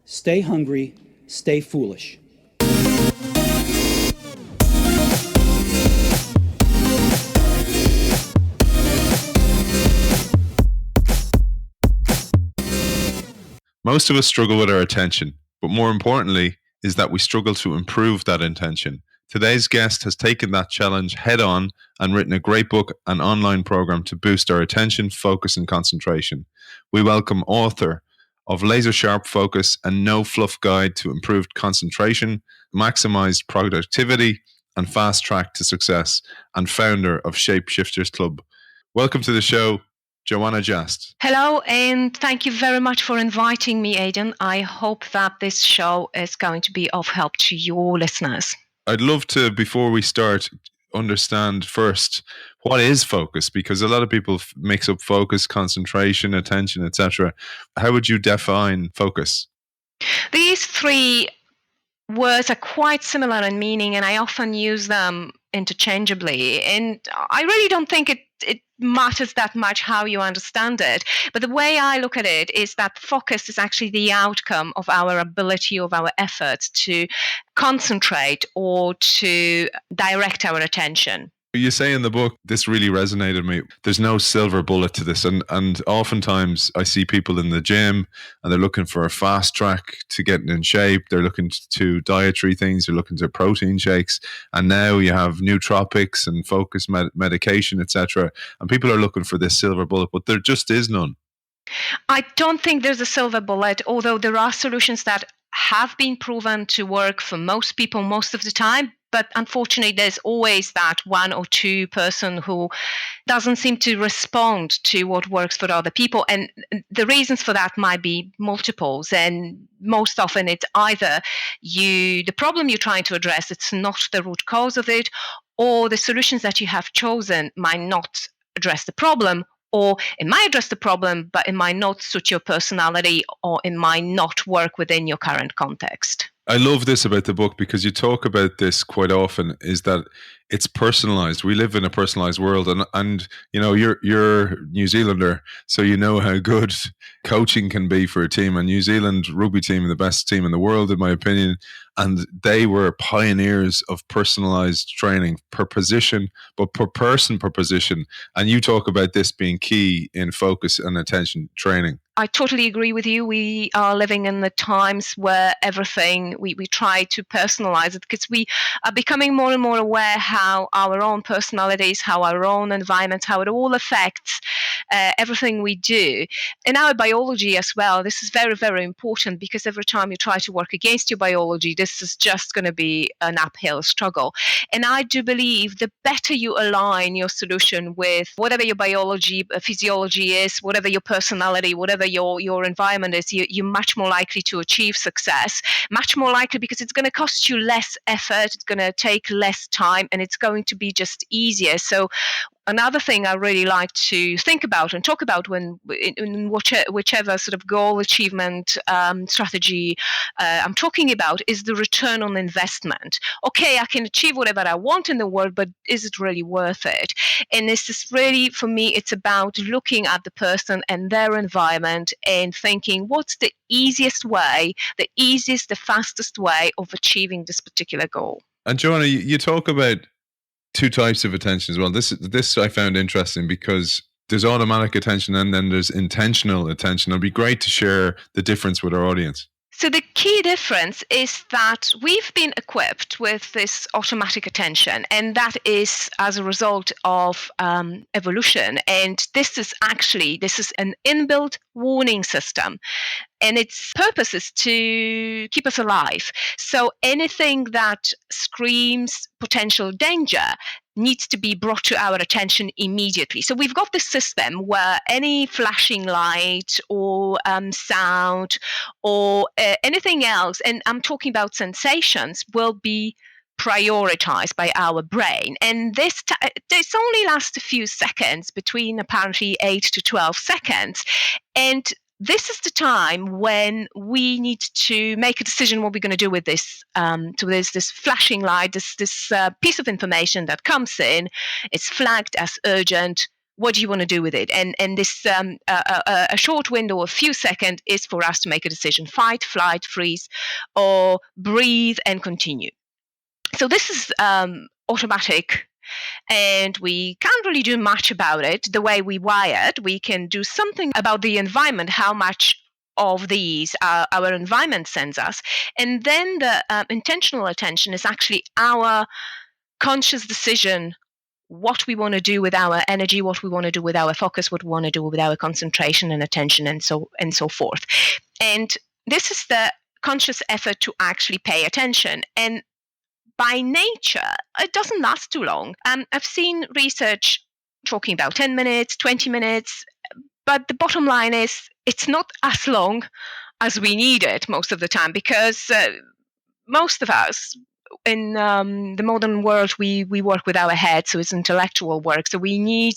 Stay hungry, stay foolish. Most of us struggle with our attention, but more importantly is that we struggle to improve that attention. Today's guest has taken that challenge head on and written a great book and online program to boost our attention, focus, and concentration. We welcome author of Laser Sharp Focus and No-Fluff Guide to Improved Concentration, Maximised Productivity and Fast-Track to Success, and founder of Shapeshifters Club. Welcome to the show, Joanna Jast. Hello, and thank you very much for inviting me, Aidan. I hope that this show is going to be of help to your listeners. I'd love to, before we start, understand first what is focus, because a lot of people mix up focus, concentration, attention, etc. How would you define focus? These three words are quite similar in meaning, and I often use them interchangeably. And I really don't think it matters that much how you understand it. But the way I look at it is that focus is actually the outcome of our ability, of our efforts to concentrate or to direct our attention. You say in the book, this really resonated with me, there's no silver bullet to this. And oftentimes I see people in the gym and they're looking for a fast track to get in shape. They're looking to dietary things. They're looking to protein shakes. And now you have nootropics and focus medication, etc. And people are looking for this silver bullet, but there just is none. I don't think there's a silver bullet, although there are solutions that have been proven to work for most people most of the time. But unfortunately, there's always that one or two person who doesn't seem to respond to what works for other people. And the reasons for that might be multiples. And most often it's either the problem you're trying to address, it's not the root cause of it, or the solutions that you have chosen might not address the problem, or it might address the problem, but it might not suit your personality, or it might not work within your current context. I love this about the book because you talk about this quite often, is that it's personalized. We live in a personalized world, and you know, you're New Zealander, so you know how good coaching can be for a team. And New Zealand rugby team, the best team in the world, in my opinion, and they were pioneers of personalized training per position, but per person per position. And you talk about this being key in focus and attention training. I totally agree with you. We are living in the times where everything, we try to personalize it, because we are becoming more and more aware how our own personalities, how our own environment, how it all affects everything we do. In our biology as well, this is very, very important, because every time you try to work against your biology, this is just going to be an uphill struggle. And I do believe the better you align your solution with whatever your biology, physiology is, whatever your personality, whatever your environment is, you're much more likely to achieve success, much more likely, because it's going to cost you less effort, it's going to take less time, and it's going to be just easier. So another thing I really like to think about and talk about when in whichever sort of goal achievement strategy I'm talking about is the return on investment. Okay, I can achieve whatever I want in the world, but is it really worth it? And this is really, for me, it's about looking at the person and their environment and thinking, what's the easiest way, the fastest way of achieving this particular goal? And Joanna, you talk about two types of attention as well. This I found interesting, because there's automatic attention and then there's intentional attention. It'd be great to share the difference with our audience. So the key difference is that we've been equipped with this automatic attention, and that is as a result of evolution. And this is an inbuilt warning system. And its purpose is to keep us alive. So anything that screams potential danger needs to be brought to our attention immediately. So we've got this system where any flashing light or sound or anything else, and I'm talking about sensations, will be prioritized by our brain. And this only lasts a few seconds, between apparently 8 to 12 seconds. And this is the time when we need to make a decision what we're going to do with this. So there's this flashing light, this piece of information that comes in. It's flagged as urgent. what do you want to do with it? And this a short window of a few seconds is for us to make a decision: fight, flight, freeze, or breathe and continue. So this is automatic, and we can't really do much about it. The way we wired, we can do something about the environment, how much of these our environment sends us. And then the intentional attention is actually our conscious decision, what we want to do with our energy, what we want to do with our focus, what we want to do with our concentration and attention, and so forth. And this is the conscious effort to actually pay attention. And by nature, it doesn't last too long. I've seen research talking about 10 minutes, 20 minutes, but the bottom line is it's not as long as we need it most of the time, because most of us in the modern world, we work with our head, so it's intellectual work. So we need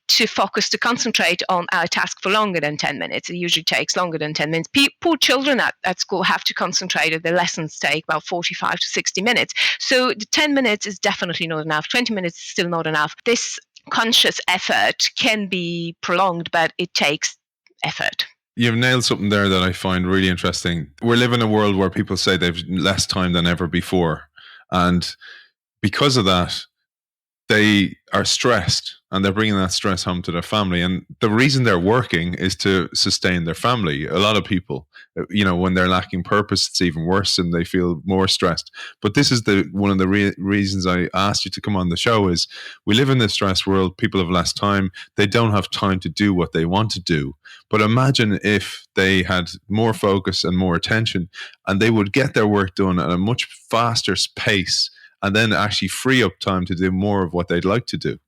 to focus, to concentrate on our task for longer than 10 minutes. It usually takes longer than 10 minutes. Poor children at school have to concentrate. The lessons take about 45 to 60 minutes. So the 10 minutes is definitely not enough. 20 minutes is still not enough. This conscious effort can be prolonged, but it takes effort. You've nailed something there that I find really interesting. We're living in a world where people say they've less time than ever before. And because of that, they are stressed, and they're bringing that stress home to their family. And the reason they're working is to sustain their family. A lot of people, when they're lacking purpose, it's even worse and they feel more stressed. But this is one of the reasons I asked you to come on the show is we live in this stress world. People have less time. They don't have time to do what they want to do. But imagine if they had more focus and more attention, and they would get their work done at a much faster pace, and then actually free up time to do more of what they'd like to do.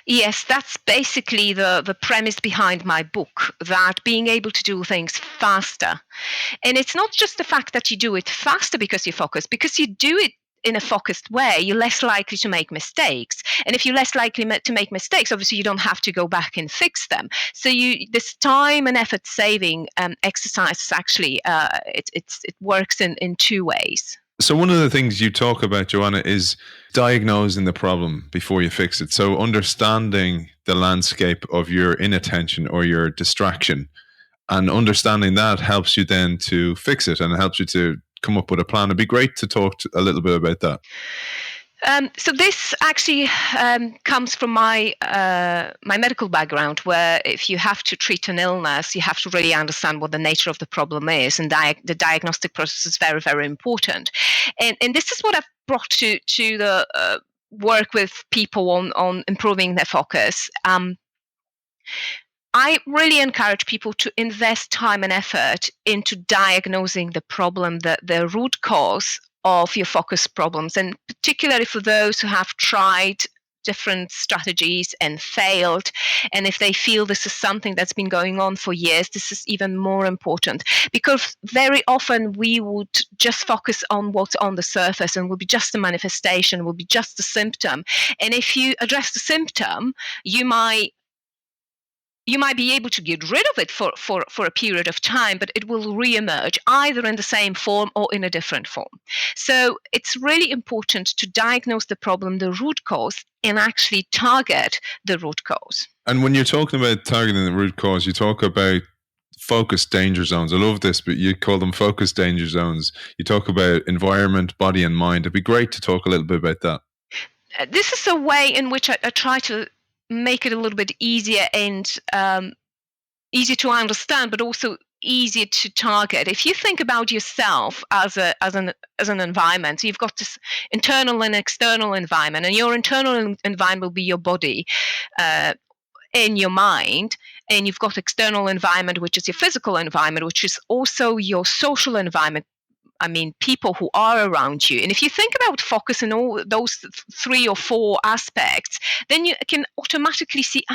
Yes, that's basically the premise behind my book, that being able to do things faster. And it's not just the fact that you do it faster because you focus, because you do it in a focused way, you're less likely to make mistakes. And if you're less likely to make mistakes, obviously you don't have to go back and fix them. So this time and effort saving exercise is actually, it works in two ways. So one of the things you talk about, Joanna, is diagnosing the problem before you fix it. So understanding the landscape of your inattention or your distraction, and understanding that helps you then to fix it, and it helps you to come up with a plan. It'd be great to talk a little bit about that. So this actually comes from my medical background, where if you have to treat an illness, you have to really understand what the nature of the problem is, and the diagnostic process is very, very important. And this is what I've brought to the work with people on improving their focus. I really encourage people to invest time and effort into diagnosing the problem, the root cause of your focus problems, and particularly for those who have tried different strategies and failed. And if they feel this is something that's been going on for years, this is even more important, because very often we would just focus on what's on the surface and will be just a manifestation, will be just a symptom. And if you address the symptom, you might be able to get rid of it for a period of time, but it will reemerge either in the same form or in a different form. So it's really important to diagnose the problem, the root cause, and actually target the root cause. And when you're talking about targeting the root cause, you talk about focus danger zones. I love this, but you call them focus danger zones. You talk about environment, body, and mind. It'd be great to talk a little bit about that. This is a way in which I try to make it a little bit easier and easier to understand, but also easier to target. If you think about yourself as an environment, so you've got this internal and external environment, and your internal environment will be your body and your mind, and you've got external environment, which is your physical environment, which is also your social environment. I mean, people who are around you. And if you think about focus in all those 3 or 4 aspects, then you can automatically see,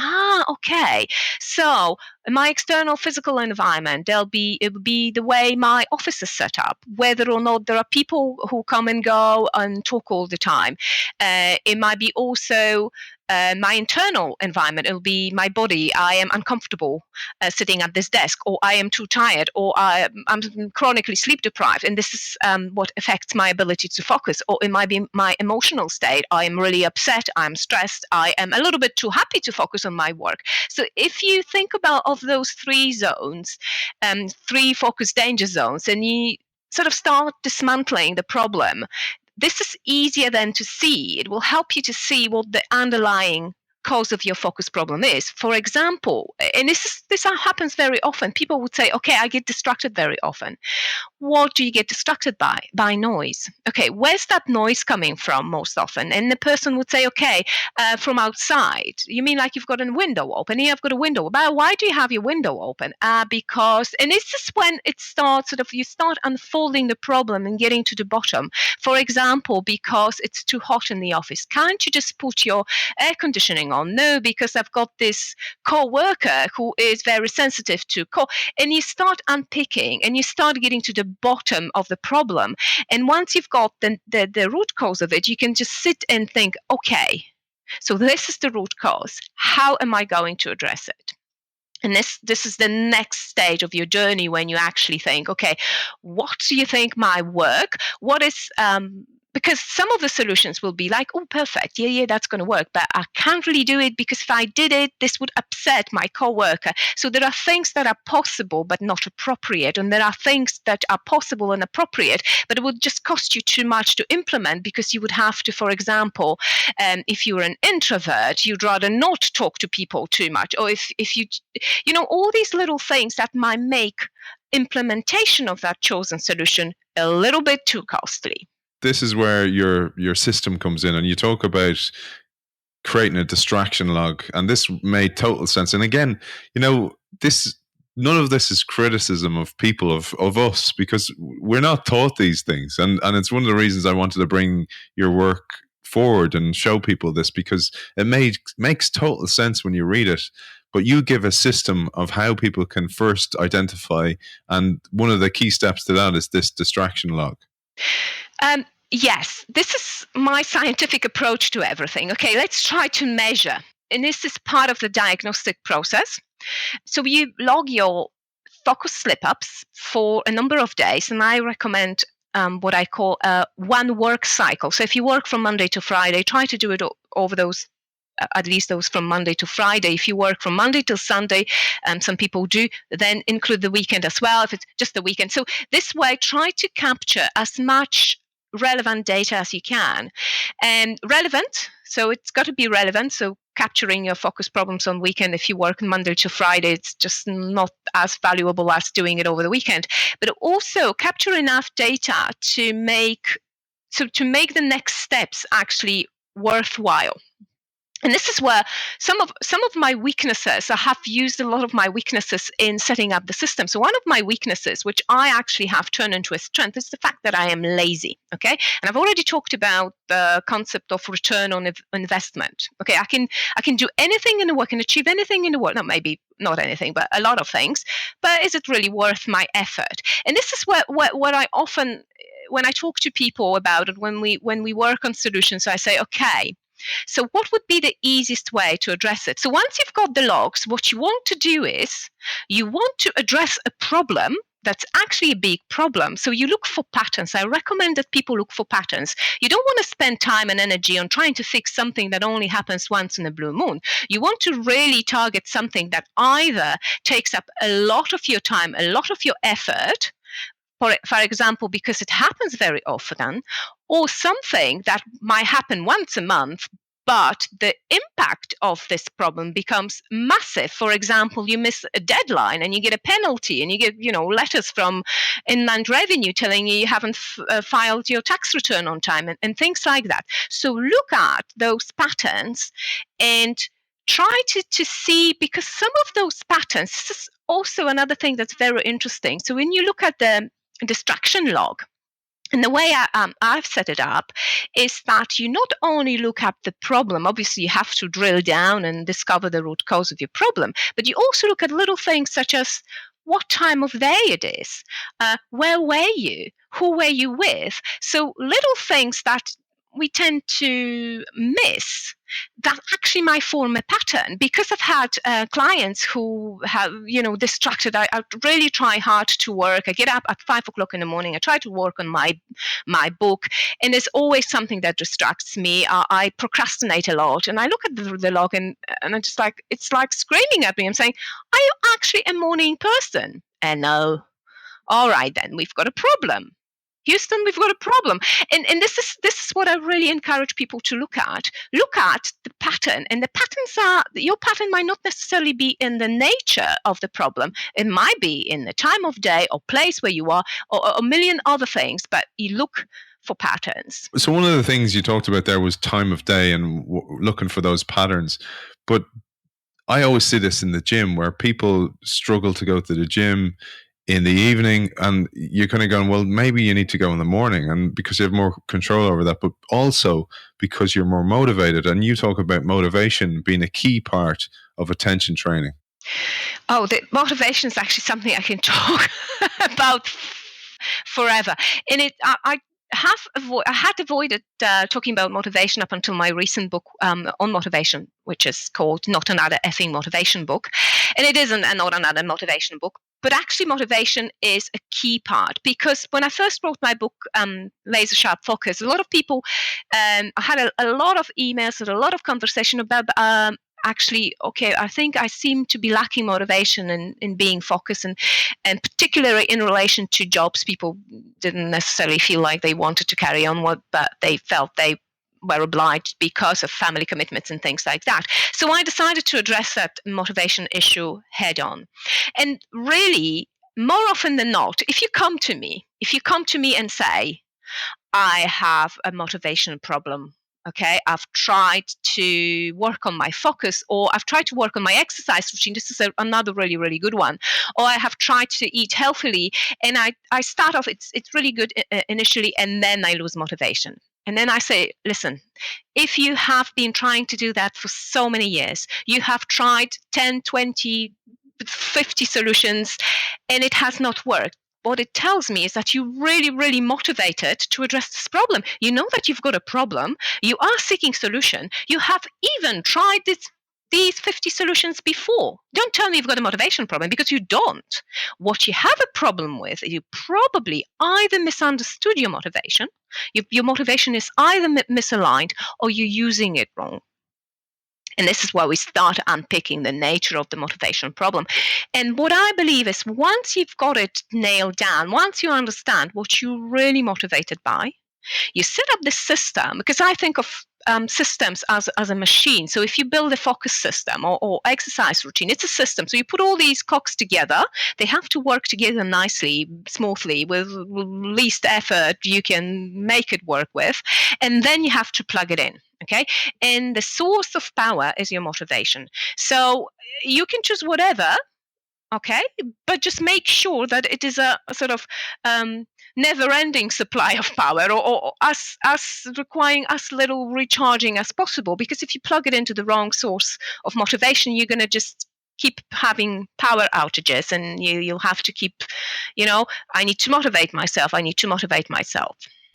okay, so in my external physical environment, it will be the way my office is set up, whether or not there are people who come and go and talk all the time. It might be also my internal environment. It'll be my body. I am uncomfortable sitting at this desk, or I am too tired, or I'm chronically sleep deprived, and this is what affects my ability to focus. Or it might be my emotional state. I am really upset. I'm stressed. I am a little bit too happy to focus on my work. So if you think about of those three zones, three focus danger zones, and you sort of start dismantling the problem, this is easier then to see. It will help you to see what the underlying cause of your focus problem is. For example, and this happens very often, people would say, okay, I get distracted very often. What do you get distracted by? By noise. Okay, where's that noise coming from most often? And the person would say, okay, from outside. You mean like you've got a window open? Yeah, I've got a window. But why do you have your window open? Because, and this is when it starts sort of, you start unfolding the problem and getting to the bottom. For example, because it's too hot in the office. Can't you just put your air conditioning on? No, because I've got this co-worker who is very sensitive to cold. And you start unpicking and you start getting to the bottom of the problem. And once you've got the root cause of it, you can just sit and think, okay, so this is the root cause. How am I going to address it? And this is the next stage of your journey when you actually think, okay, what do you think might work? What is because some of the solutions will be like, oh, perfect, yeah, that's going to work, but I can't really do it because if I did it, this would upset my coworker. So there are things that are possible but not appropriate, and there are things that are possible and appropriate, but it would just cost you too much to implement because you would have to, for example, if you're an introvert, you'd rather not talk to people too much, or if you all these little things that might make implementation of that chosen solution a little bit too costly. This is where your system comes in, and you talk about creating a distraction log, and this made total sense. And again, this none of this is criticism of people of us, because we're not taught these things, and it's one of the reasons I wanted to bring your work forward and show people this, because it makes total sense when you read it. But you give a system of how people can first identify, and one of the key steps to that is this distraction log. Yes, this is my scientific approach to everything. Okay, let's try to measure. And this is part of the diagnostic process. So you log your focus slip-ups for a number of days, and I recommend what I call a one work cycle. So if you work from Monday to Friday, try to do it over those, at least those from Monday to Friday. If you work from Monday till Sunday, some people do, then include the weekend as well, if it's just the weekend. So this way, try to capture as much relevant data as you can. And relevant, so it's got to be relevant. So capturing your focus problems on weekend, if you work Monday to Friday, it's just not as valuable as doing it over the weekend. But also capture enough data to make the next steps actually worthwhile. And this is where some of my weaknesses, I have used a lot of my weaknesses in setting up the system. So one of my weaknesses, which I actually have turned into a strength, is the fact that I am lazy. Okay, and I've already talked about the concept of return on investment. Okay, I can do anything in the work and achieve anything in the work. Not maybe not anything, but a lot of things. But is it really worth my effort? And this is what I often, when I talk to people about it, when we work on solutions, I say, okay, so what would be the easiest way to address it? So once you've got the logs, what you want to do is you want to address a problem that's actually a big problem. So you look for patterns. I recommend that people look for patterns. You don't want to spend time and energy on trying to fix something that only happens once in a blue moon. You want to really target something that either takes up a lot of your time, a lot of your effort, for example, because it happens very often, or something that might happen once a month, but the impact of this problem becomes massive. For example, you miss a deadline and you get a penalty, and you get, letters from Inland Revenue telling you haven't filed your tax return on time, and things like that. So look at those patterns and try to see, because some of those patterns, this is also another thing that's very interesting. So when you look at the distraction log, and the way I've set it up is that you not only look at the problem, obviously you have to drill down and discover the root cause of your problem, but you also look at little things such as what time of day it is, where were you, who were you with. So little things that we tend to miss that actually might form a pattern, because I've had clients who have, distracted. I really try hard to work. I get up at 5 o'clock in the morning. I try to work on my book, and there's always something that distracts me. I procrastinate a lot, and I look at the log, and I'm just like, it's like screaming at me. I'm saying, are you actually a morning person? And no. All right, then we've got a problem. Houston, we've got a problem. And this is what I really encourage people to look at. Look at the pattern. And the patterns are, your pattern might not necessarily be in the nature of the problem. It might be in the time of day or place where you are, or a million other things, but you look for patterns. So one of the things you talked about there was time of day and looking for those patterns. But I always see this in the gym, where people struggle to go to the gym in the evening, and you're kind of going, well, maybe you need to go in the morning, and because you have more control over that, but also because you're more motivated. And you talk about motivation being a key part of attention training. Oh, the motivation is actually something I can talk about forever. And I had avoided talking about motivation up until my recent book on motivation, which is called Not Another Effing Motivation Book. And it isn't not another motivation book, but actually motivation is a key part, because when I first wrote my book, Laser Sharp Focus, a lot of people, I had a lot of emails and a lot of conversation about actually, okay, I think I seem to be lacking motivation in being focused, and particularly in relation to jobs. People didn't necessarily feel like they wanted to carry on what, but they felt they were obliged because of family commitments and things like that. So I decided to address that motivation issue head on. And really, more often than not, if you come to me and say, I have a motivation problem, okay, I've tried to work on my focus, or I've tried to work on my exercise routine. This is another really, really good one. Or I have tried to eat healthily, and I start off, it's really good initially, and then I lose motivation. And then I say, listen, if you have been trying to do that for so many years, you have tried 10, 20, 50 solutions, and it has not worked, what it tells me is that you're really, really motivated to address this problem. You know that you've got a problem. You are seeking solution. You have even tried these 50 solutions before. Don't tell me you've got a motivation problem, because you don't. What you have a problem with, you probably either misunderstood your motivation. Your motivation is either misaligned, or you're using it wrong. And this is where we start unpicking the nature of the motivation problem. And what I believe is, once you've got it nailed down, once you understand what you're really motivated by, you set up this system, because I think of systems as a machine. So if you build a focus system or exercise routine, it's a system. So you put all these cogs together. They have to work together nicely, smoothly, with least effort you can make it work with. And then you have to plug it in. Okay. And the source of power is your motivation. So you can choose whatever. Okay. But just make sure that it is a sort of never-ending supply of power, or us requiring as little recharging as possible. Because if you plug it into the wrong source of motivation, you're going to just keep having power outages, and you'll have to keep, I need to motivate myself.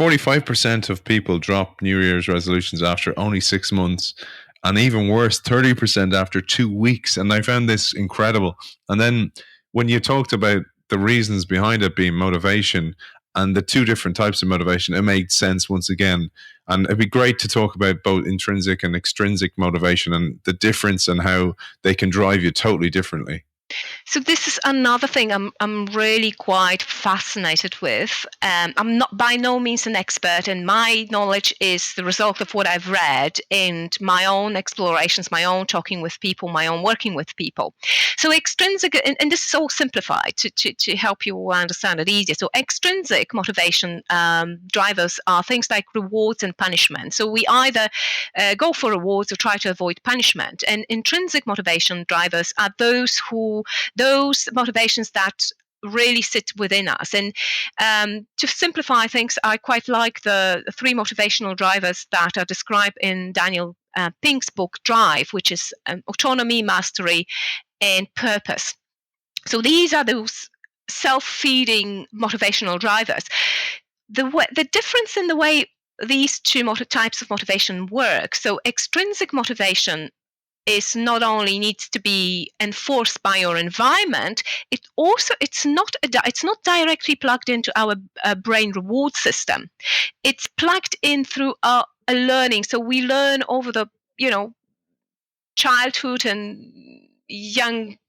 45% of people drop New Year's resolutions after only 6 months, and even worse, 30% after 2 weeks. And I found this incredible. And then when you talked about the reasons behind it being motivation and the two different types of motivation, it made sense once again. And it'd be great to talk about both intrinsic and extrinsic motivation and the difference and how they can drive you totally differently. So this is another thing I'm really quite fascinated with. I'm not by no means an expert, and my knowledge is the result of what I've read and my own explorations, my own talking with people, my own working with people. So extrinsic, and this is all simplified to help you understand it easier. So extrinsic motivation drivers are things like rewards and punishment. So we either go for rewards or try to avoid punishment. And intrinsic motivation drivers are those motivations that really sit within us. And to simplify things, I quite like the 3 motivational drivers that are described in Daniel Pink's book Drive, which is autonomy, mastery, and purpose. So these are those self-feeding motivational drivers. The difference in the way these two types of motivation work. So extrinsic motivation is not only needs to be enforced by your environment, it's not directly plugged into our brain reward system. It's plugged in through a learning. So we learn over the childhood and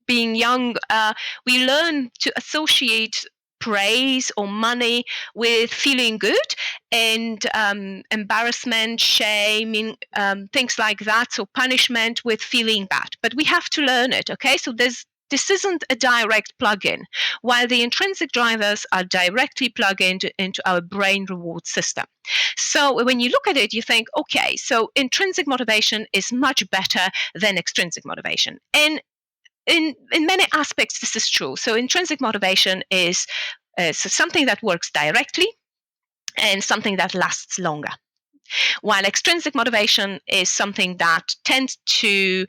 being young, we learn to associate praise or money with feeling good, and embarrassment, shame, things like that, so punishment with feeling bad. But we have to learn it, okay? So this isn't a direct plug-in, while the intrinsic drivers are directly plugged into our brain reward system. So when you look at it, you think, okay, so intrinsic motivation is much better than extrinsic motivation. And in many aspects, this is true. So intrinsic motivation is something that works directly and something that lasts longer, while extrinsic motivation is something that tends to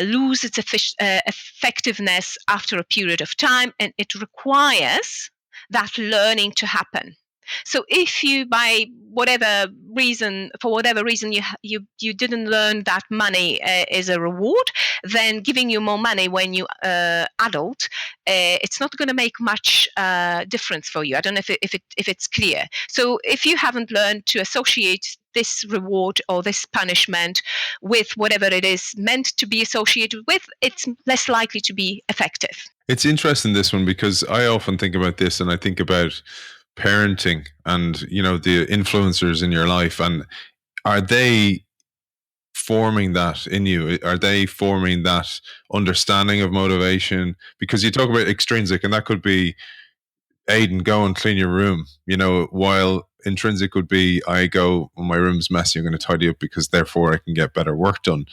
lose its effectiveness after a period of time, and it requires that learning to happen. So if you, for whatever reason, you didn't learn that money is a reward, then giving you more money when you adult, it's not going to make much difference for you. I don't know if it's clear. So if you haven't learned to associate this reward or this punishment with whatever it is meant to be associated with, it's less likely to be effective. It's interesting, this one, because I often think about this, and I think about parenting and the influencers in your life, and are they forming that in you? Are they forming that understanding of motivation? Because you talk about extrinsic, and that could be, Aidan, go and clean your room, while intrinsic would be, I go, well, my room's messy, I'm going to tidy up because therefore I can get better work done.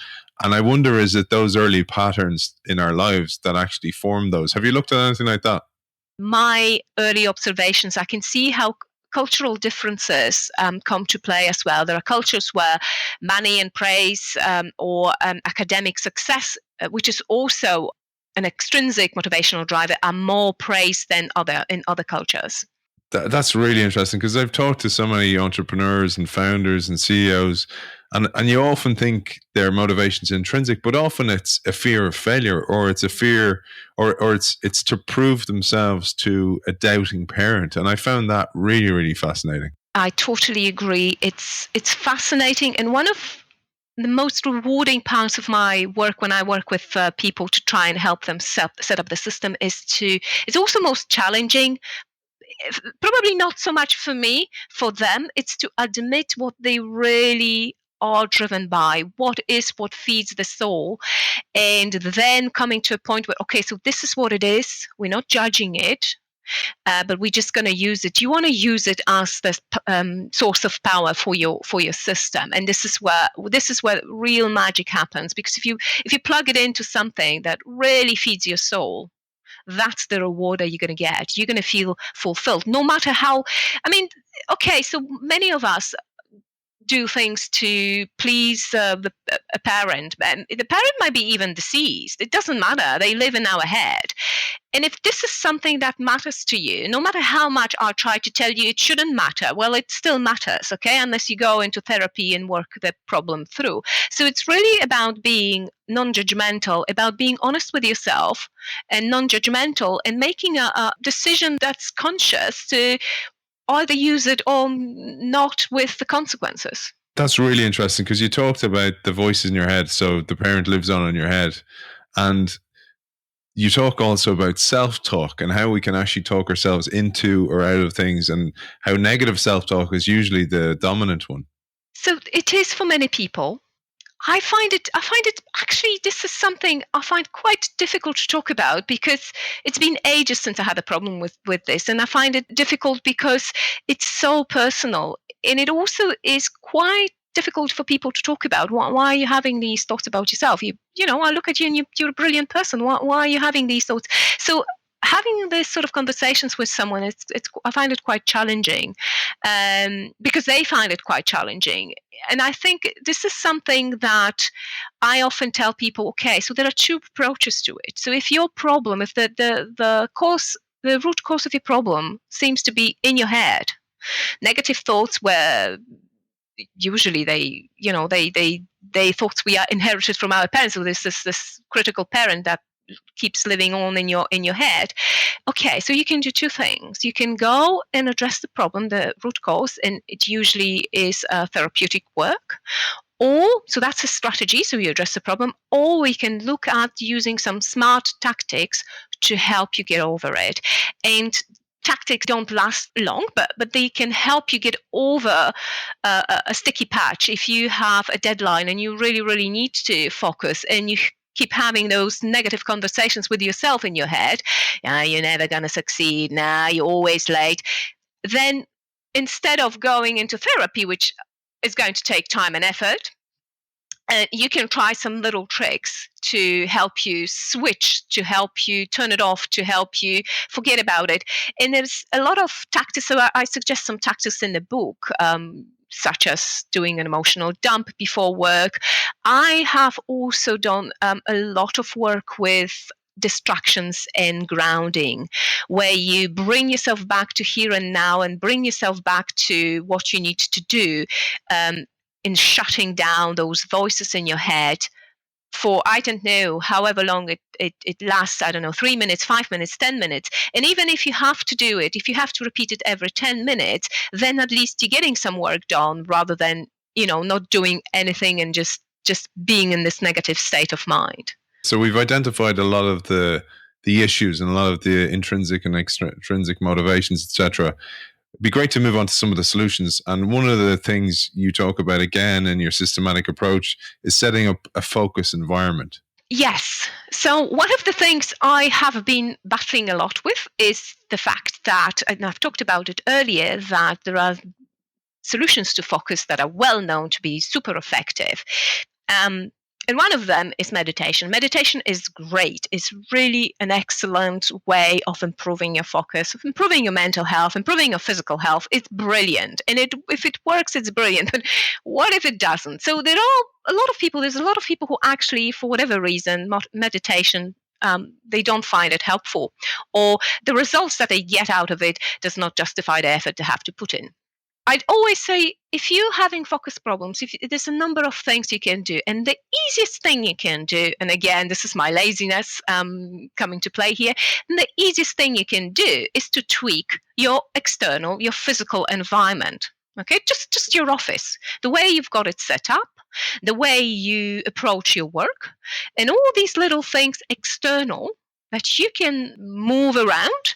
And I wonder, is it those early patterns in our lives that actually form those? Have you looked at anything like that? My early observations, I can see how cultural differences come to play as well. There are cultures where money and praise or academic success, which is also an extrinsic motivational driver, are more praised than in other cultures. That's really interesting, because I've talked to so many entrepreneurs and founders and CEOs, and you often think their motivation's intrinsic, but often it's a fear of failure, or it's a fear, or it's to prove themselves to a doubting parent. And I found that really, really fascinating. I totally agree. It's fascinating, and one of the most rewarding parts of my work when I work with people to try and help them set up the system it's also most challenging. Probably not so much for me, for them, it's to admit what they really are driven by, what feeds the soul, and then coming to a point where, okay, so this is what it is, we're not judging it, but we're just going to use it. You want to use it as the source of power for your system, and this is where real magic happens, because if you plug it into something that really feeds your soul, that's the reward that you're going to get. You're going to feel fulfilled, no matter how. Okay, so many of us do things to please a parent, and the parent might be even deceased. It doesn't matter. They live in our head. And if this is something that matters to you, no matter how much I try to tell you it shouldn't matter, well, it still matters, okay? Unless you go into therapy and work the problem through. So it's really about being non-judgmental, about being honest with yourself and non-judgmental, and making a decision that's conscious to either use it or not, with the consequences. That's really interesting, because you talked about the voices in your head. So the parent lives on in your head. And you talk also about self-talk and how we can actually talk ourselves into or out of things, and how negative self-talk is usually the dominant one. So it is for many people. I find it actually, this is something I find quite difficult to talk about, because it's been ages since I had a problem with this, and I find it difficult because it's so personal, and it also is quite difficult for people to talk about. Why are you having these thoughts about yourself? I look at you and you're a brilliant person. Why are you having these thoughts? So having this sort of conversations with someone, I find it quite challenging, because they find it quite challenging. And I think this is something that I often tell people, okay, so there are two approaches to it. So if your problem, if the root cause of your problem seems to be in your head, negative thoughts where usually they thoughts we are inherited from our parents. So there's this critical parent that keeps living on in your head. Okay, so you can do two things. You can go and address the problem, the root cause, and it usually is therapeutic work. Or, so that's a strategy, so you address the problem, or we can look at using some smart tactics to help you get over it. And tactics don't last long, but they can help you get over a sticky patch. If you have a deadline and you really, really need to focus, and you keep having those negative conversations with yourself in your head, you're never going to succeed, you're always late, then instead of going into therapy, which is going to take time and effort, you can try some little tricks to help you switch, to help you turn it off, to help you forget about it. And there's a lot of tactics. So I suggest some tactics in the book, such as doing an emotional dump before work. I have also done a lot of work with distractions and grounding, where you bring yourself back to here and now and bring yourself back to what you need to do, in shutting down those voices in your head for, I don't know, however long it lasts. I don't know, 3 minutes, 5 minutes, 10 minutes. And even if you have to do it, if you have to repeat it every 10 minutes, then at least you're getting some work done, rather than, not doing anything and just being in this negative state of mind. So we've identified a lot of the issues and a lot of the intrinsic and extrinsic motivations, etc. It'd be great to move on to some of the solutions. And one of the things you talk about again in your systematic approach is setting up a focus environment. Yes. So one of the things I have been battling a lot with is the fact that, and I've talked about it earlier, that there are solutions to focus that are well known to be super effective. And one of them is meditation. Meditation is great. It's really an excellent way of improving your focus, of improving your mental health, improving your physical health. It's brilliant. And if it works, it's brilliant. But what if it doesn't? So there's a lot of people who actually, for whatever reason, meditation, they don't find it helpful, or the results that they get out of it does not justify the effort they have to put in. I'd always say, if you're having focus problems, there's a number of things you can do. And the easiest thing you can do, and again, this is my laziness coming to play here, and the easiest thing you can do is to tweak your external, your physical environment. Okay, just your office, the way you've got it set up, the way you approach your work, and all these little things external that you can move around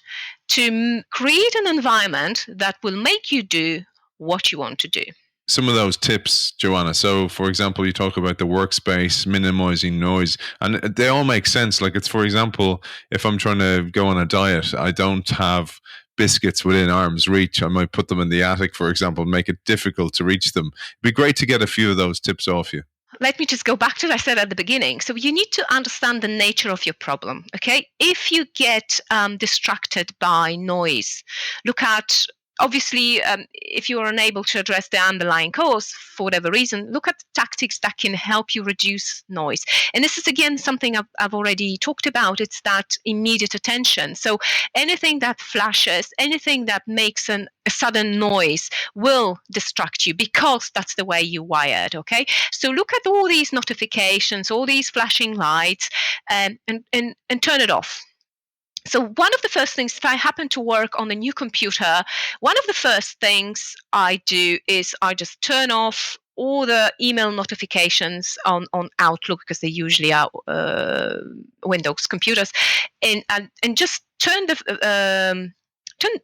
to create an environment that will make you do what you want to do. Some of those tips, Joanna. So, for example, you talk about the workspace, minimizing noise, and they all make sense. Like, it's, for example, if I'm trying to go on a diet, I don't have biscuits within arm's reach. I might put them in the attic, for example, make it difficult to reach them. It'd be great to get a few of those tips off you. Let me just go back to what I said at the beginning. So you need to understand the nature of your problem, okay? If you get distracted by noise, look at, obviously, if you are unable to address the underlying cause for whatever reason, look at tactics that can help you reduce noise. And this is, again, something I've already talked about. It's that immediate attention. So anything that flashes, anything that makes a sudden noise will distract you, because that's the way you're wired, okay? So look at all these notifications, all these flashing lights, and turn it off. So one of the first things, if I happen to work on a new computer, one of the first things I do is I just turn off all the email notifications on Outlook, because they usually are Windows computers, and just turn the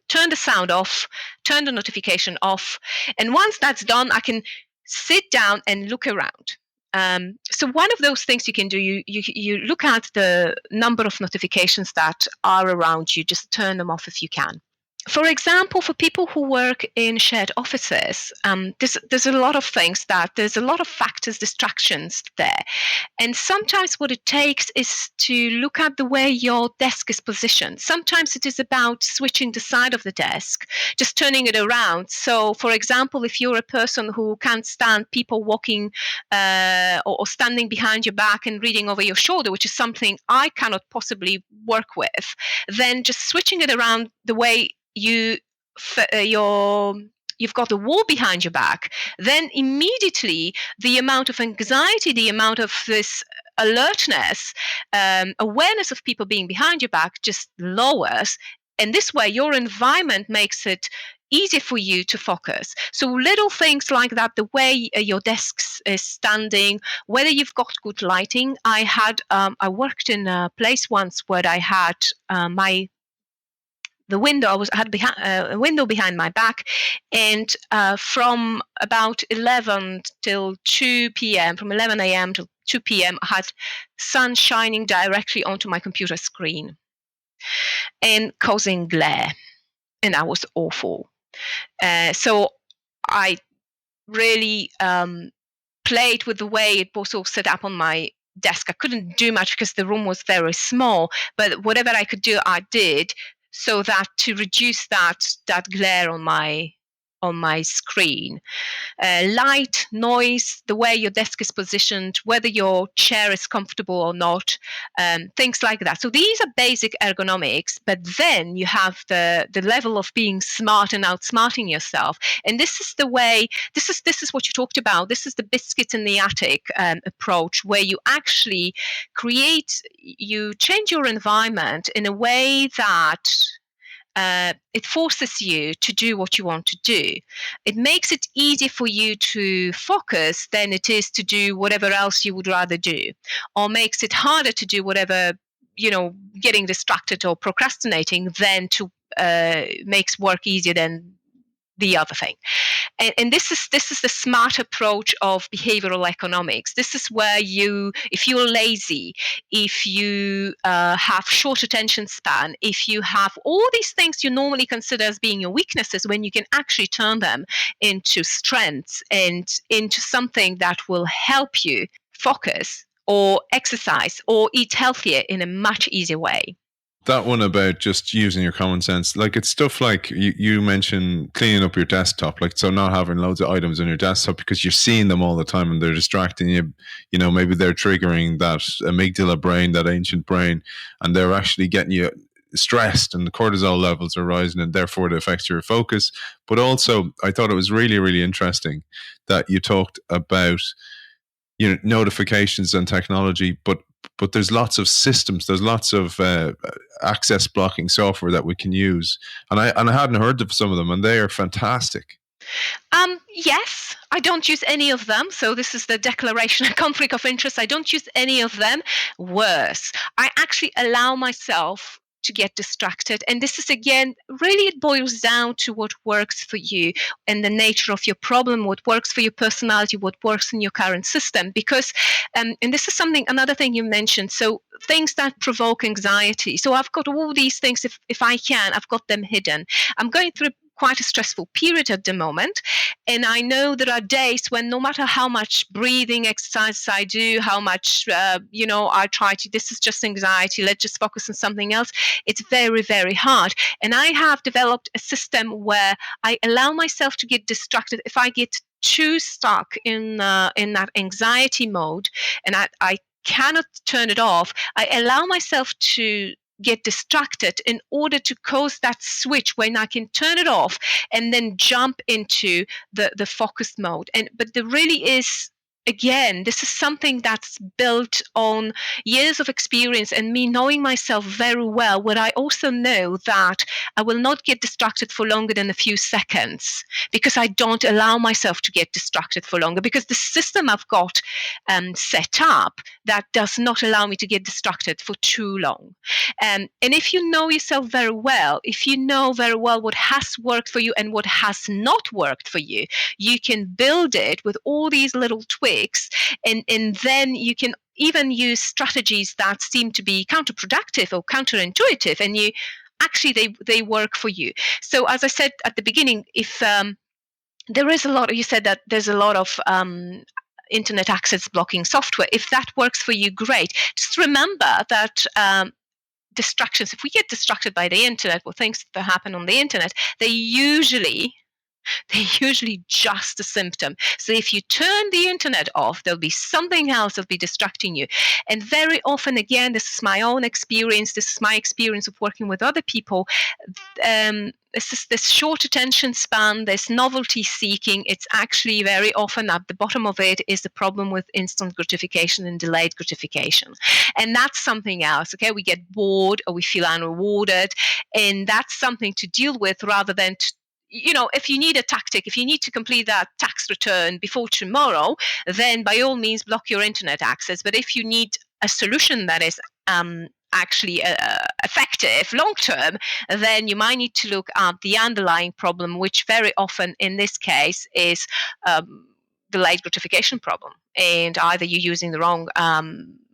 turn the sound off, turn the notification off, and once that's done, I can sit down and look around. So one of those things you can do, you look at the number of notifications that are around you, just turn them off if you can. For example, for people who work in shared offices, there's a lot of things there's a lot of factors, distractions there. And sometimes what it takes is to look at the way your desk is positioned. Sometimes it is about switching the side of the desk, just turning it around. So, for example, if you're a person who can't stand people walking or standing behind your back and reading over your shoulder, which is something I cannot possibly work with, then just switching it around the way your you've got a wall behind your back, then immediately the amount of anxiety, the amount of this alertness, awareness of people being behind your back just lowers. And this way, your environment makes it easier for you to focus. So little things like that, the way your desk is standing, whether you've got good lighting. I worked in a place once where I had the window. I had a window behind my back, and from about 11 till 2 p.m., from 11 a.m. till 2 p.m., I had sun shining directly onto my computer screen and causing glare, and that was awful. So I really played with the way it was all set up on my desk. I couldn't do much because the room was very small, but whatever I could do, I did, so that to reduce that glare on my screen. Light, noise, the way your desk is positioned, whether your chair is comfortable or not, things like that. So these are basic ergonomics, but then you have the level of being smart and outsmarting yourself. And this is the way, this is what you talked about. This is the biscuit in the attic approach, where you actually you change your environment in a way that it forces you to do what you want to do. It makes it easier for you to focus than it is to do whatever else you would rather do, or makes it harder to do whatever, getting distracted or procrastinating than to makes work easier than the other thing. And this is the smart approach of behavioral economics. This is where if you're lazy, if you have short attention span, if you have all these things you normally consider as being your weaknesses, when you can actually turn them into strengths and into something that will help you focus or exercise or eat healthier in a much easier way. That one about just using your common sense, like it's stuff like you mentioned cleaning up your desktop, like so not having loads of items on your desktop because you're seeing them all the time and they're distracting you. Maybe they're triggering that amygdala brain, that ancient brain, and they're actually getting you stressed and the cortisol levels are rising and therefore it affects your focus. But also I thought it was really, really interesting that you talked about notifications and technology, but there's lots of systems, there's lots of access blocking software that we can use, and I hadn't heard of some of them, and they are fantastic. Yes, I don't use any of them. So this is the declaration of conflict of interest. I don't use any of them. Worse, I actually allow myself to get distracted. And this is, again, really it boils down to what works for you and the nature of your problem, what works for your personality, what works in your current system. Because, and this is another thing you mentioned, so things that provoke anxiety. So I've got all these things, if I can, I've got them hidden. I'm going through quite a stressful period at the moment. And I know there are days when no matter how much breathing exercises I do, how much, I try to, this is just anxiety, let's just focus on something else. It's very, very hard. And I have developed a system where I allow myself to get distracted. If I get too stuck in that anxiety mode and I cannot turn it off, I allow myself to get distracted in order to cause that switch when I can turn it off and then jump into the focused mode. But there really is, again, this is something that's built on years of experience and me knowing myself very well, where I also know that I will not get distracted for longer than a few seconds because I don't allow myself to get distracted for longer, because the system I've got set up that does not allow me to get distracted for too long. And if you know yourself very well, if you know very well what has worked for you and what has not worked for you, you can build it with all these little tweaks, and then you can even use strategies that seem to be counterproductive or counterintuitive, and you actually they work for you. So as I said at the beginning, if there is a lot, you said that there's a lot of internet access blocking software. If that works for you, great. Just remember that distractions, if we get distracted by the internet or things that happen on the internet, they're usually just a symptom. So if you turn the internet off, there'll be something else that'll be distracting you. And very often, again, this is my own experience, this is my experience of working with other people, this short attention span, this novelty seeking. It's actually very often at the bottom of it is the problem with instant gratification and delayed gratification. And that's something else. Okay, we get bored or we feel unrewarded, and that's something to deal with rather than if you need a tactic, if you need to complete that tax return before tomorrow, then by all means block your internet access. But if you need a solution that is actually effective long term, then you might need to look at the underlying problem, which very often in this case is delayed gratification problem. And either you're using the wrong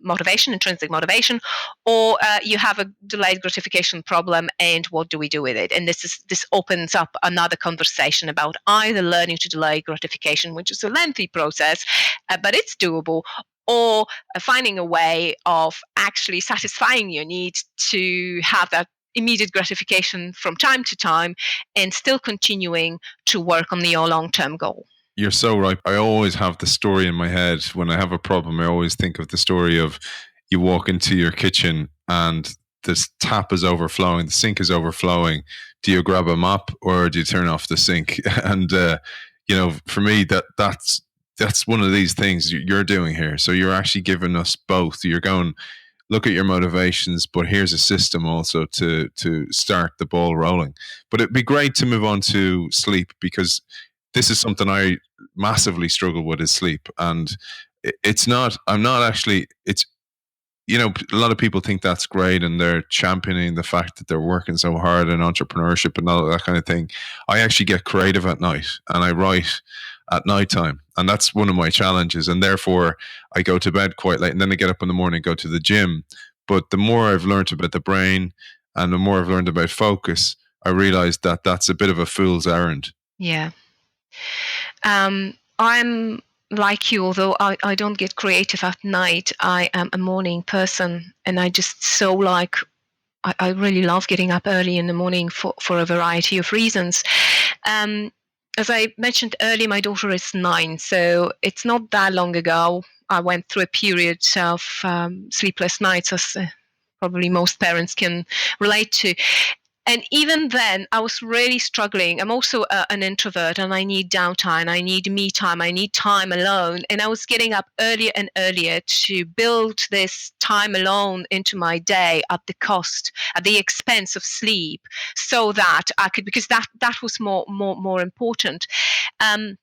motivation, intrinsic motivation, or you have a delayed gratification problem, and what do we do with it? And this opens up another conversation about either learning to delay gratification, which is a lengthy process, but it's doable, or finding a way of actually satisfying your need to have that immediate gratification from time to time and still continuing to work on your long-term goal. You're so right. I always have the story in my head. When I have a problem, I always think of the story of you walk into your kitchen and this tap is overflowing, the sink is overflowing. Do you grab a mop or do you turn off the sink? And, for me, that's one of these things you're doing here. So you're actually giving us both. You're going, look at your motivations, but here's a system also to start the ball rolling. But it'd be great to move on to sleep, because this is something I massively struggle with, is sleep. And it's not, I'm not actually, it's, a lot of people think that's great and they're championing the fact that they're working so hard in entrepreneurship and all that kind of thing. I actually get creative at night and I write at nighttime. And that's one of my challenges. And therefore I go to bed quite late and then I get up in the morning and go to the gym. But the more I've learned about the brain and the more I've learned about focus, I realized that that's a bit of a fool's errand. Yeah. I'm like you, although I don't get creative at night. I am a morning person, and I just I really love getting up early in the morning for a variety of reasons. As I mentioned earlier, my daughter is 9, so it's not that long ago I went through a period of sleepless nights, as probably most parents can relate to. And even then, I was really struggling. I'm also an introvert, and I need downtime. I need me time. I need time alone. And I was getting up earlier and earlier to build this time alone into my day at the expense of sleep, so that I could, because that was more important. And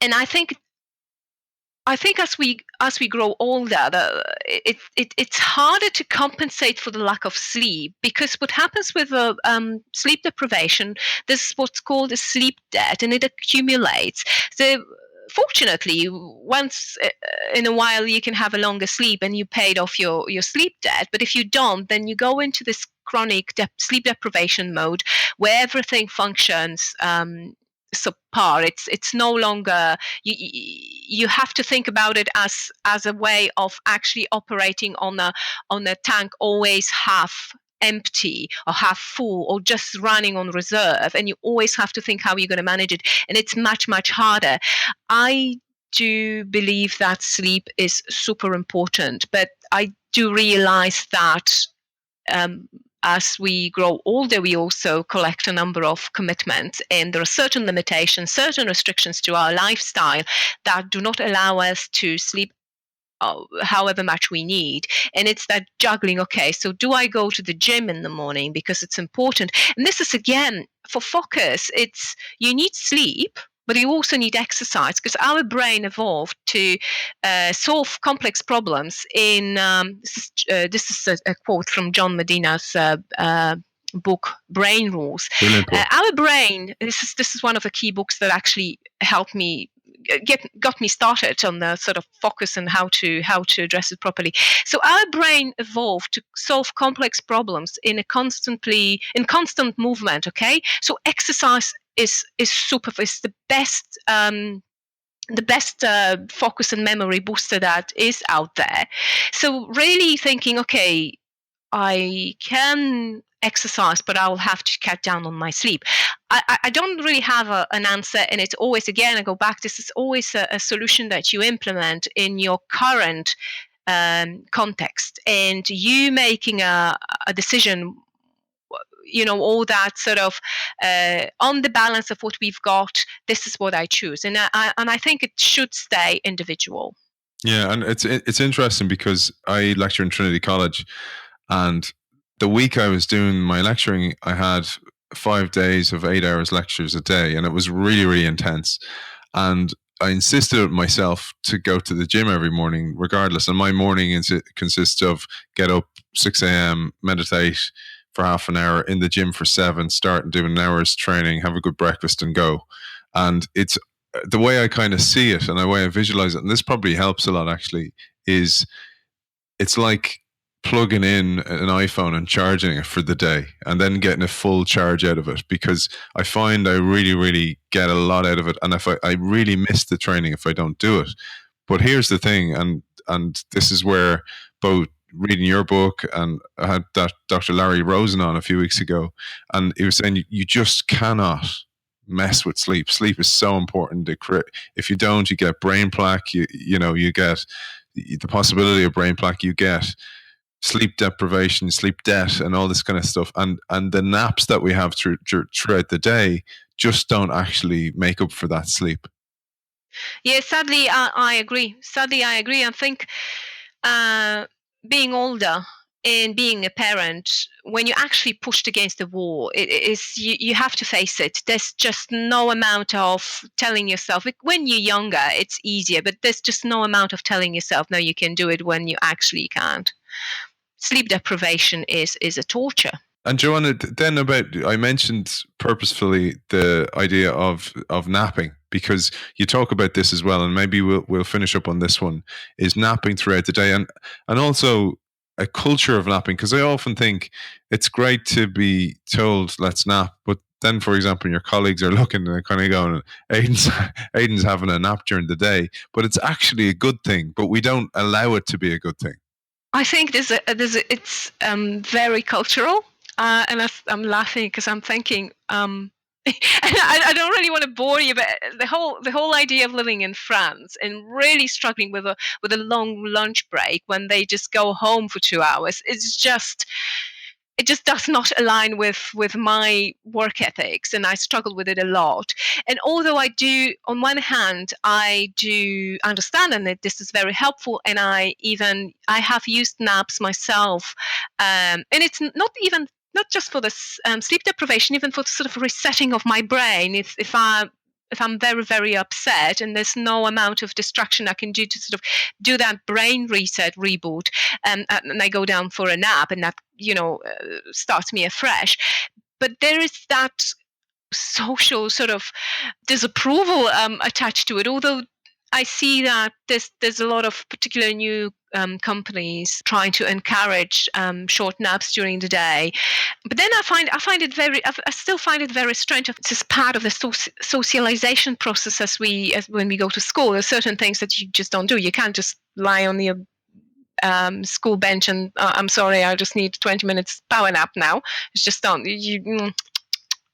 I think as we grow older, it's harder to compensate for the lack of sleep, because what happens with sleep deprivation, this is what's called a sleep debt, and it accumulates. So fortunately, once in a while you can have a longer sleep and you paid off your sleep debt. But if you don't, then you go into this chronic sleep deprivation mode where everything functions subpar. It's no longer, you have to think about it as a way of actually operating on a tank always half empty or half full or just running on reserve, and you always have to think how you're going to manage it, and it's much harder. I do believe that sleep is super important, but I do realize that as we grow older, we also collect a number of commitments, and there are certain limitations, certain restrictions to our lifestyle that do not allow us to sleep however much we need. And it's that juggling. Okay, so do I go to the gym in the morning because it's important? And this is, again, for focus, it's, you need sleep, but you also need exercise, because our brain evolved to solve complex problems in, this is a quote from John Medina's book, Brain Rules. Our brain, this is one of the key books that actually helped me, got me started on the sort of focus and how to address it properly. So our brain evolved to solve complex problems in constant movement. Okay, so exercise is super. It's the best focus and memory booster that is out there. So really thinking, okay, I can exercise, but I'll have to cut down on my sleep. I don't really have an answer, and it's always, again, I go back, this is always a solution that you implement in your current context, and you making a decision, all that sort of on the balance of what we've got, this is what I choose. And I think it should stay individual. Yeah, and it's interesting because I lecture in Trinity College, and the week I was doing my lecturing, I had 5 days of 8 hours lectures a day, and it was really, really intense. And I insisted on myself to go to the gym every morning, regardless. And my morning consists of get up 6 a.m., meditate for half an hour, in the gym for 7, start and do an hour's training, have a good breakfast, and go. And it's the way I kind of see it and the way I visualize it, and this probably helps a lot actually, is it's like plugging in an iPhone and charging it for the day and then getting a full charge out of it, because I find I really, really get a lot out of it. And if I really miss the training if I don't do it. But here's the thing, and this is where both reading your book, and I had that Dr. Larry Rosen on a few weeks ago, and he was saying you just cannot mess with sleep. Sleep is so important. If you don't, you get brain plaque. You get the possibility of brain plaque. You get sleep deprivation, sleep debt, and all this kind of stuff. And the naps that we have throughout the day just don't actually make up for that sleep. Yeah, sadly, I agree. I think being older and being a parent, when you're actually pushed against the wall, it is you have to face it. There's just no amount of telling yourself. When you're younger, it's easier, but there's just no amount of telling yourself, no, you can do it, when you actually can't. Sleep deprivation is a torture. And Joanna, then I mentioned purposefully the idea of napping, because you talk about this as well, and maybe we'll finish up on this one, is napping throughout the day, and also a culture of napping, because I often think it's great to be told let's nap, but then, for example, your colleagues are looking and they're kind of going, Aidan's having a nap during the day, but it's actually a good thing, but we don't allow it to be a good thing. I think it's very cultural. And I'm laughing because I'm thinking, and I don't really want to bore you, but the whole idea of living in France and really struggling with a long lunch break when they just go home for 2 hours, it just does not align with my work ethics, and I struggle with it a lot. And although I do, on one hand, I do understand, and that this is very helpful, and I have used naps myself, and it's not just for the sleep deprivation, even for the sort of resetting of my brain. If I'm very, very upset and there's no amount of distraction I can do to sort of do that brain reset reboot, and I go down for a nap, and that starts me afresh. But there is that social sort of disapproval attached to it, although I see that there's a lot of particular new companies trying to encourage short naps during the day. But then I still find it very strange. It's just part of the socialization process as when we go to school. There's certain things that you just don't do. You can't just lie on your school bench and I'm sorry, I just need 20 minutes power nap now. It's just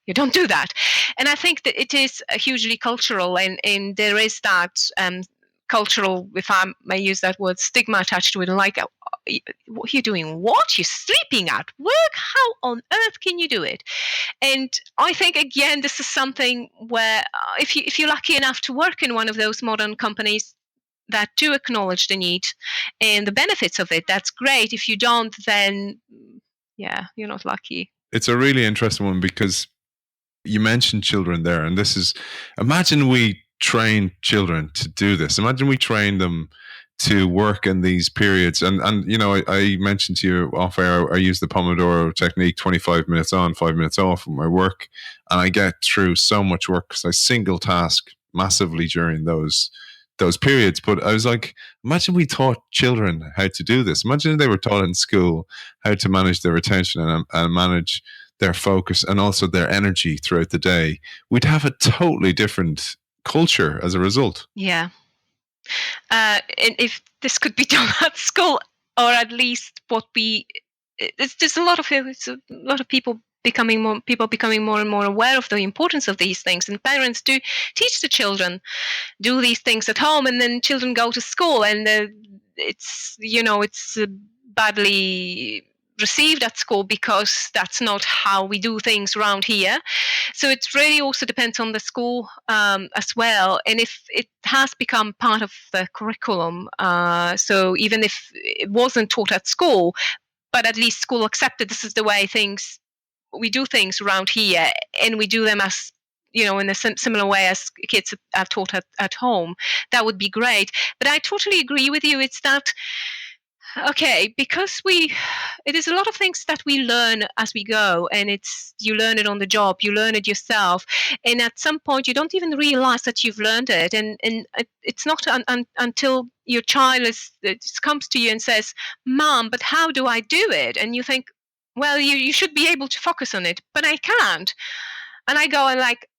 you don't do that. And I think that it is hugely cultural, and there is that cultural, if I may use that word, stigma attached to it. Like, what you're doing? What? You're sleeping at work? How on earth can you do it? And I think, again, this is something where if you're lucky enough to work in one of those modern companies that do acknowledge the need and the benefits of it, that's great. If you don't, then yeah, you're not lucky. It's a really interesting one, because you mentioned children there, and imagine we train children to do this. Imagine we train them to work in these periods. And I mentioned to you off air, I use the Pomodoro technique, 25 minutes on, 5 minutes off with my work. And I get through so much work because I single task massively during those periods. But I was like, imagine we taught children how to do this. Imagine they were taught in school how to manage their attention and manage their focus and also their energy throughout the day. We'd have a totally different culture as a result. Yeah. And if this could be done at school, or at least there's a lot of people becoming more and more aware of the importance of these things, and parents do teach the children, do these things at home, and then children go to school, and it's badly received at school, because that's not how we do things around here. So it really also depends on the school as well, and if it has become part of the curriculum. So even if it wasn't taught at school, but at least school accepted this is the way we do things around here, and we do them as in a similar way as kids are taught at home, that would be great. But I totally agree with you. It's that, okay, because it is a lot of things that we learn as we go, and you learn it on the job, you learn it yourself, and at some point you don't even realize that you've learned it, and it's not until your child comes to you and says, "Mom, but how do I do it?" And you think, well, you should be able to focus on it, but I can't. And I go and like,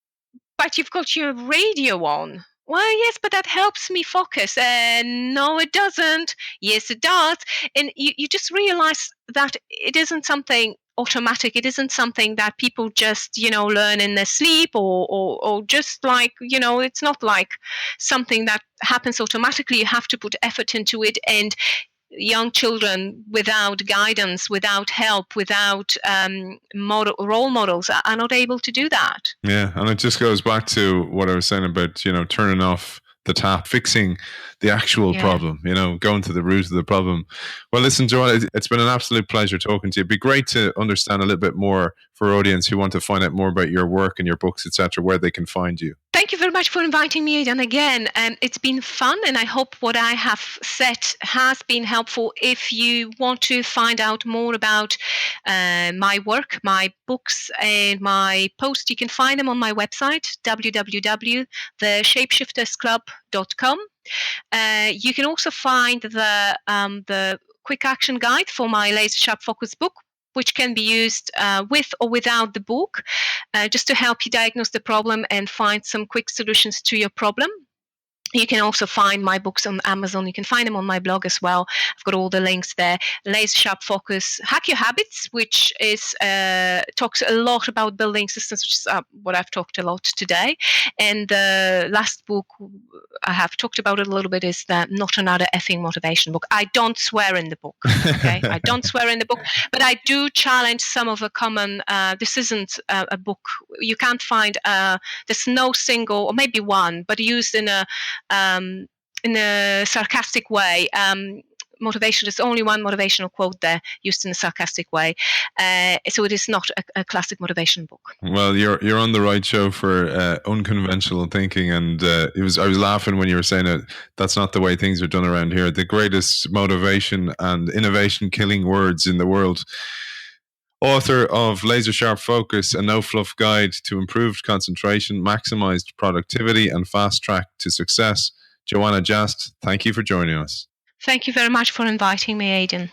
but you've got your radio on. Well, yes, but that helps me focus. And no, it doesn't. Yes, it does. And you just realize that it isn't something automatic. It isn't something that people just, learn in their sleep, or just like, it's not like something that happens automatically. You have to put effort into it. And young children without guidance, without help, without role models are not able to do that. Yeah, and it just goes back to what I was saying about, turning off the tap, fixing the actual problem, going to the root of the problem. Well, listen, Joanna, it's been an absolute pleasure talking to you. It'd be great to understand a little bit more for our audience who want to find out more about your work and your books, etc., where they can find you. Thank you very much for inviting me, Aidan, again. It's been fun, and I hope what I have said has been helpful. If you want to find out more about my work, my books, and my posts, you can find them on my website, www.theshapeshiftersclub.com. You can also find the quick action guide for my Laser Sharp Focus book, which can be used with or without the book, just to help you diagnose the problem and find some quick solutions to your problem. You can also find my books on Amazon. You can find them on my blog as well. I've got all the links there. Laser Sharp Focus, Hack Your Habits, which is talks a lot about building systems, which is what I've talked a lot today. And the last book I have talked about it a little bit is the Not Another Effing Motivation book. I don't swear in the book, okay? I don't swear in the book, but I do challenge some of the common, this isn't a book. You can't find, there's no single, or maybe one, but used in a sarcastic way. Motivation, there's only one motivational quote there used in a sarcastic way. So it is not a classic motivation book. Well, you're on the right show for unconventional thinking, and I was laughing when you were saying it. That's not the way things are done around here. The greatest motivation and innovation killing words in the world. Author of Laser Sharp Focus, a No-Fluff guide to improved concentration, maximized productivity, and fast-track to success, Joanna Jast, thank you for joining us. Thank you very much for inviting me, Aidan.